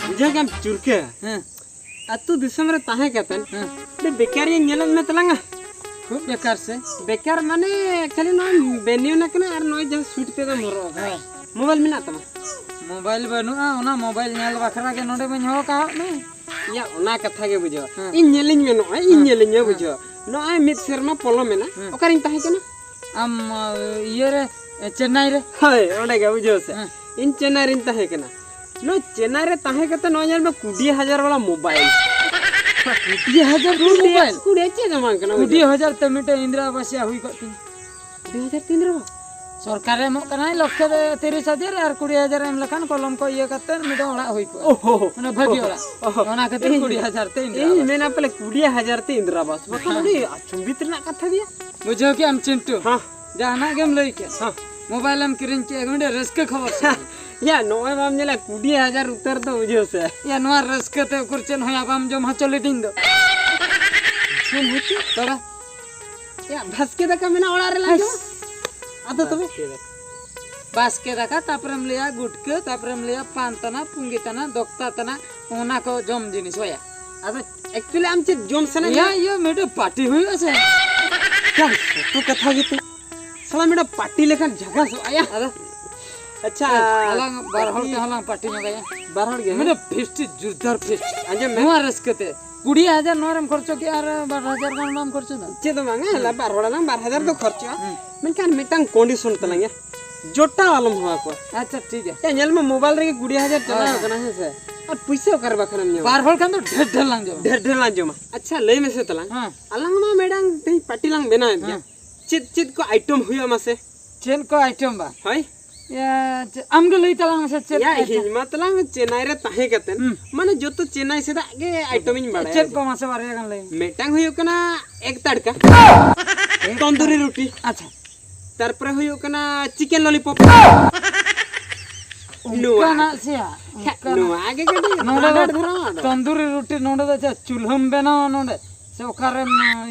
बुझे क्या चुरके अतु दिसम रे ताहे कहतन बे बेकार ये नेलन में तलंगा खूब बेकार से बेकार माने खाली नो बेनियो ना कने और नो जब सूट पे मोरो मोबाइल में ना तमा मोबाइल बनुआ ओना मोबाइल नेल बखरा के नोडे में हो का ने या ओना कथा के बुझो इन नेलिंग में नो इन नेलिंग में बुझो नो आय मित शर्मा पोलो में ना ओकरिन ताहे कना आम ये रे चेन्नई रे हाय ओडे के बुझो से इन चेन्नई रिन ताहे कना नो चेन्नई रे ताहे कते नो यार में 20,000 वाला मोबाइल 20,000 मोबाइल कुड़े चे जमा कना 20,000 ते मिटे इंदिरा आवास या हुई कती 2003 रे सरकार एमो कना लक्ष 30,000 और 20,000 एम लखान कलम को ये करते मिटे ओड़ा हुई को ओहो माने भागी ओड़ा ओना कते 20,000 ते इंदिरा ए मैंने पहले 20,000 ते इंदिरा आवास बकड़ी अचुंबित ना कथा दिया बुझो कि हम चिंटू हां जाना गेम लई के हां मोबाइल हम किरिन के गंडे रस्के खबर से या नोए माम नेला 20,000 उतर तो बुझो से या नोआ रस्के ते कुरचन होया बाम जो मा चले दिन दो सुन होती तोरा या भसके दका मेना ओड़ा रे लागो आतो तबे बास के रखा तापर हम लिया गुटके तापर हम लिया पान तना पुंगी तना दोक्ता तना ओना को जम जिनिस होया अब एक्चुअली आमचे जोम सने या ये मेरे पार्टी हुई আছে क्या तू कथा की तू साला मेरा पार्टी लेखन जगह सो आया अरे अच्छा हलांग बारहल के हलांग पार्टी में गया बारहल के मेरे फिस्ट जोरदार फिस्ट अंजे नोआ रस्कते 20,000 नोरम खर्चो के यार 12,000 का नाम खर्चो ना चे तो मांगा ला 12,000 तो खर्चो मैं कान मिटांग कंडीशन तलंगे जोटा आलम हुआ को अच्छा ठीक है ए नेल में मोबाइल रे 20,000 चला कना है से और पैसे कर बखन में बारहल का तो ढेर लांग जो ढेर लांग जो अच्छा ले में से तलंग हां अलंग मा मैडम ते पार्टी लांग बेना है चित चित को आइटम हुआ मासे चेन को आइटम बा हाय या आमगे लई तलांग से चेन या हिजमा तलांग चेन्नई रे ताहे कतन माने जो तो चेन्नई से आगे आइटम इन बड़ा चेन को मासे बारे गन लई मेटांग हुयो कना एक तड़का तंदूरी रोटी अच्छा तारपर हुयो कना चिकन लॉलीपॉप नुआ ना सिया नुआ आगे कटी नोडे तंदूरी रोटी नोडे द चूल्हम बेना नोडे से ओकारे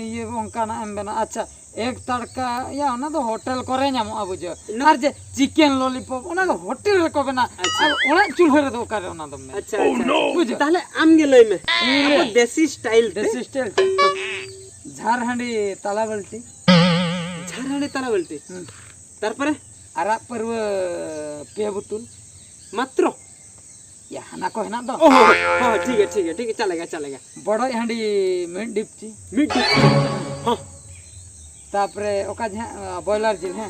ये ओंकाना एम बेना अच्छा एक तड़का या ना तो होटल करे ᱧᱟᱢᱚᱜ बुझो और जे चिकन लॉलीपॉप ओना तो होटल रे को बेना और ओना चूल्हा रे तो ओकारे ओना दम अच्छा बुझो ताले आम गे लई में अब देसी स्टाइल झारहांडी ताला बल्टी ताला बल्टी तारपर आरा परव पे बुतुल मात्र या हना को है ना दो ओहो हां ठीक है चलेगा बड़ो हांडी मिट डिपची मिट हां तापरे ओका बॉयलर जिल है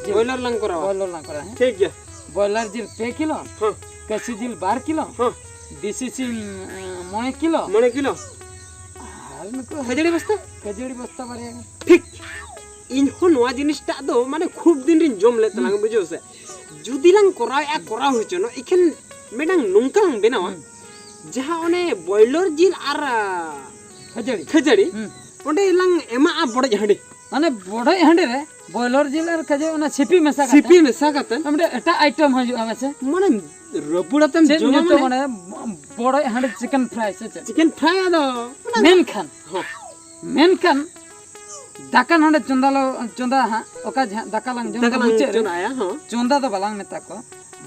बॉयलर लंग करा है ठीक है बॉयलर जिल 2 किलो हां कसी जिल 12 किलो हां देसी सिम 9 किलो हाल में को खजड़ी बस्ता बारे ठीक इन हो नवा जिनिसटा दो माने खूब दिन रिन जम ले तलांग बुझो से जुदी लंग करा होचो न इखन मेडंग नोंकांग बेनावा जहां ओने बॉयलर जिल आर खजड़ी ओंडे लंग एमा आ बड़ हांडी माने बड़ो हांडी रे बॉयलर जिल और खजे ओना सिपी मेसा कतन हमरे एटा आइटम हजु आमेसे माने रबुड़ातम जो माने बड़ो हांडी चिकन फ्राई से चिकन फ्राई आदो मेनखान दाका नोडे चंदा हा ओका दाका लांग जम आया हां चंदा तो बालांग मेता को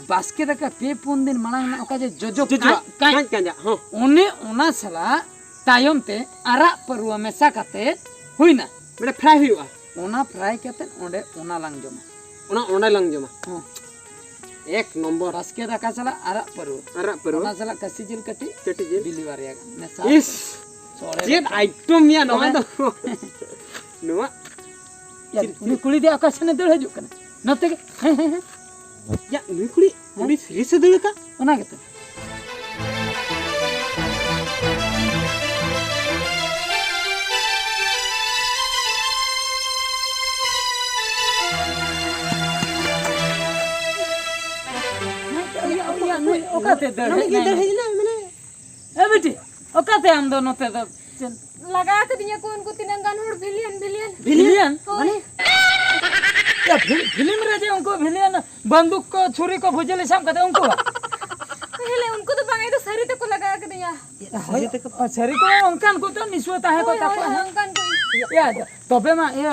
बास्के दाका पे 4 दिन मालांग ना ओका जे जोजो कांजा हां ओने ओना सला तायम ते आरा परवा मेसा काते हुइना मेडा फ्राई हुआ ओना फ्राई काते ओंडे ओना लांग जमा हां एक नंबर बास्के दाका सला आरा परवा ओना सला कसी जिल कटी जिल बिली बारिया मेसा इस जेट आइटम या नवा दो नवा या उनी कुली दे आकाश ने दड़ हजु कने नते के या उनी कुली सीरियस दड़ का ओना केते ओकाते दड़ माने ए बेटी ओकाते हम दोनों ते चल लगा के दिया को उनको तिनंगान और विलियन माने या फिल्म रे जे उनको विलियन बंदूक को छुरी को भुजले शाम कहते उनको पहले उनको तो बांगे तो सरी तक को लगा के दिया सरी को अंकन को तो निस्वता है को ताको अंकन को या तबे मा ये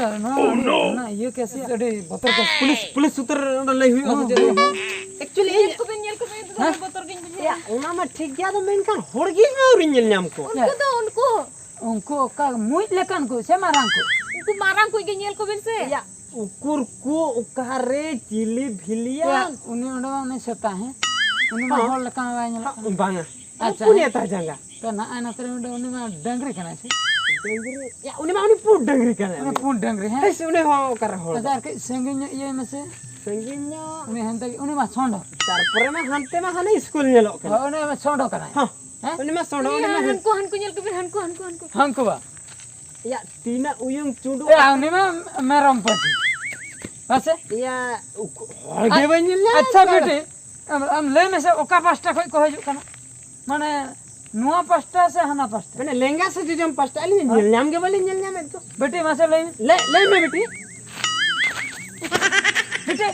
ना ये कैसे अरे बतर पुलिस सूत्र लई हुई एक्चुअली को ᱛᱷᱚᱲᱟ ᱵᱚᱛᱚᱨ ᱜᱤᱧ ᱵᱩᱡᱷᱟᱹᱣᱟ ᱭᱟ ᱚᱱᱟ ᱢᱟ ᱴᱷᱤक ᱜᱮᱭᱟ ᱫᱚ ᱢᱮᱱᱠᱷᱟन ᱦᱚᱲ ᱜᱮ ᱟᱹᱣᱨᱤ ᱧᱮᱞ ᱧᱟᱢ ᱠᱚ उनको का मुई लेकन को से मारांग को उनको मारांग को ᱧᱮᱞ ᱠᱚᱵᱤᱱ ᱥᱮ ᱭᱟ उकुर को उकारे चिली भिलिया उन्हें उन्हें उन्हें सेता है उन्हें में होल लेकन वाय नेला बांगा अच्छा पुनिया ता जंगा तो ना आना तेरे उन्हें में डंगरी कना से डंगरी या उन्हें मा उन्हें पूड डंगरी कना उन्हें पूर्ण डंगरी है ऐसे उन्हें हो कर हो हजार के संगिन ये में से संगिन्या उन्हें हंता उन्हें में सोंडो तारपरे में हंते में हने स्कूल नेलो कना उन्हें में सोंडो कना हां उन्हें में सोंडो उन्हें में हनको हनको ᱧᱮल कबिन हनको हनको हनको हमको बा या तीना उयंग चुडो ए उन्हें में मेरम पटी बस या हगे बनिल अच्छा बेटे हम ले में से ओका पास्ता कोई को हजू कना माने नुआ पास्ता से हना पास्ता मैंने लहंगा से जो जम पास्ता आली नेल नाम के बोले नेल नाम तो बेटी मासे ले ले मैं बेटी बेटे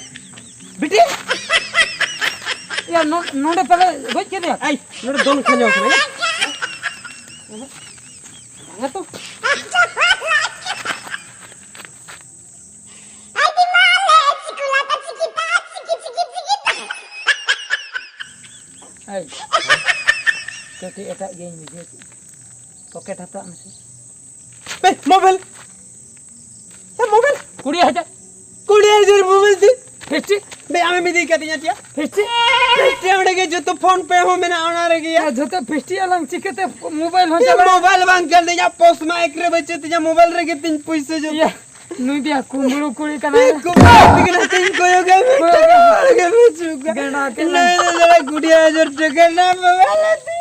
बेटी या नोडे पहले गोज के दिया आई नोडे दोन खाने होते हैं ना तो आई बेटी एटा गेम मुझे पॉकेट हता में से बे मोबाइल ये मोबाइल 20000 मोबाइल थी फिफ्टी बे हमें भी दी कहती है फिफ्टी फिफ्टी हमने के जो तो फोन पे हो मैंने आना रह गया जो तो फिफ्टी अलग चिकते मोबाइल हो ये चला मोबाइल बंद कर दे या पोस्ट में एक रे बच्चे तुझे मोबाइल रे के 3 पैसे जो ये नुई दिया कुंबड़ू कुड़ी कना को दिखना 3 को हो गया मैं चुका गणा के नहीं जरा गुड़िया हजार टका ना मोबाइल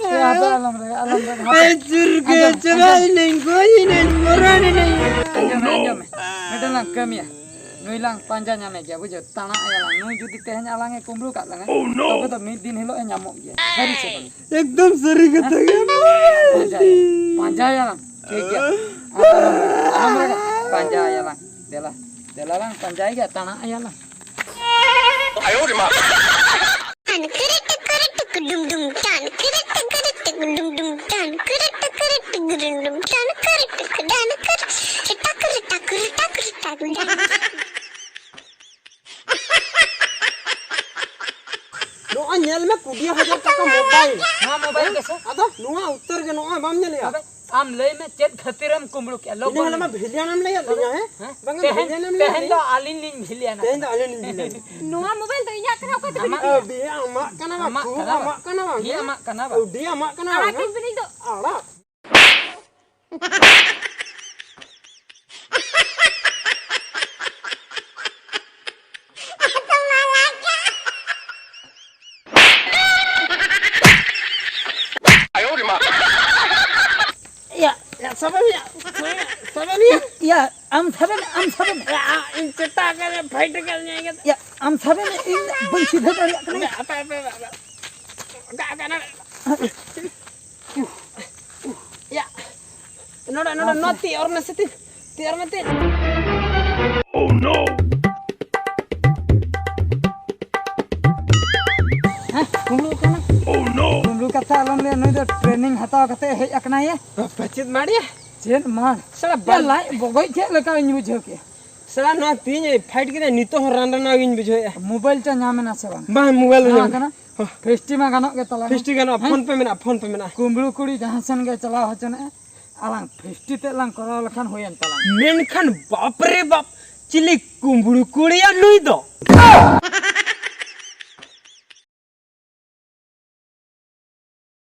या अलग ए चुर के चबाई नहीं कोई नहीं मराने नहीं अंजम बेटा ना कमिया नुई लांग पांजा ᱧᱟᱢᱮ गया बुझो ताना आयालांग नुई जुदी तेहन आलांगे कुंबड़ू का लांगे तबे तो मिद दिन हिलो ᱧᱟᱢᱚᱜ गया सरी से बन एकदम सही कथा गया पांजा आयालांग ठीक गया हमरा पांजा आयालांग देला लांग पांजा गया ताना आयालांग आयो रे मां नो नेल में 20000 टका मोबाइल हां मोबाइल कैसे अदा नुआ उत्तर के नुआ बाम नेले अबे आम ले में चेत खतिरम कुंबड़ू के लोग ने में भेलिया नाम ले या है बंगा भेलिया नाम ले तेहन तो आलिन लिन भिलिया ना तेहन तो आले नहीं ले नोआ मोबाइल तो इया कना को बे अमा कना बा अमा कना बा ये अमा कना बा डी अमा कना आड़ा बा किन बिनी तो आड़ा आयो रे मां या सबनिया या हम सबन इन चट्टा करे फाइट कर जाएंगे या हम सबन इन बंसी धर कने या नोड़ा नोती और नसती तेर मते ओह नो कुंबलू कना ओह नो कुंबड़ू कथा अलम ले नई तो ट्रेनिंग हताव कते हे अकना ये पचित मारिया चेन मान सला बा लाई बगई के लका इन बुझो के सला ना तीन फाइट करे नितो हो रांडा ना गिन बुझो मोबाइल चा ᱧᱟᱢᱮ ना से बा बा मोबाइल हां कना फेस्टी में गानो के तला फिस्टी गनो फोन पे मेना कुंबड़ू कुड़ी जहां सन के चला होचने आलांग फेस्टी ते लांग करा लखन होयन तला मेनखान बाप रे बाप चिली कुंबड़ू कुड़िया नुई दो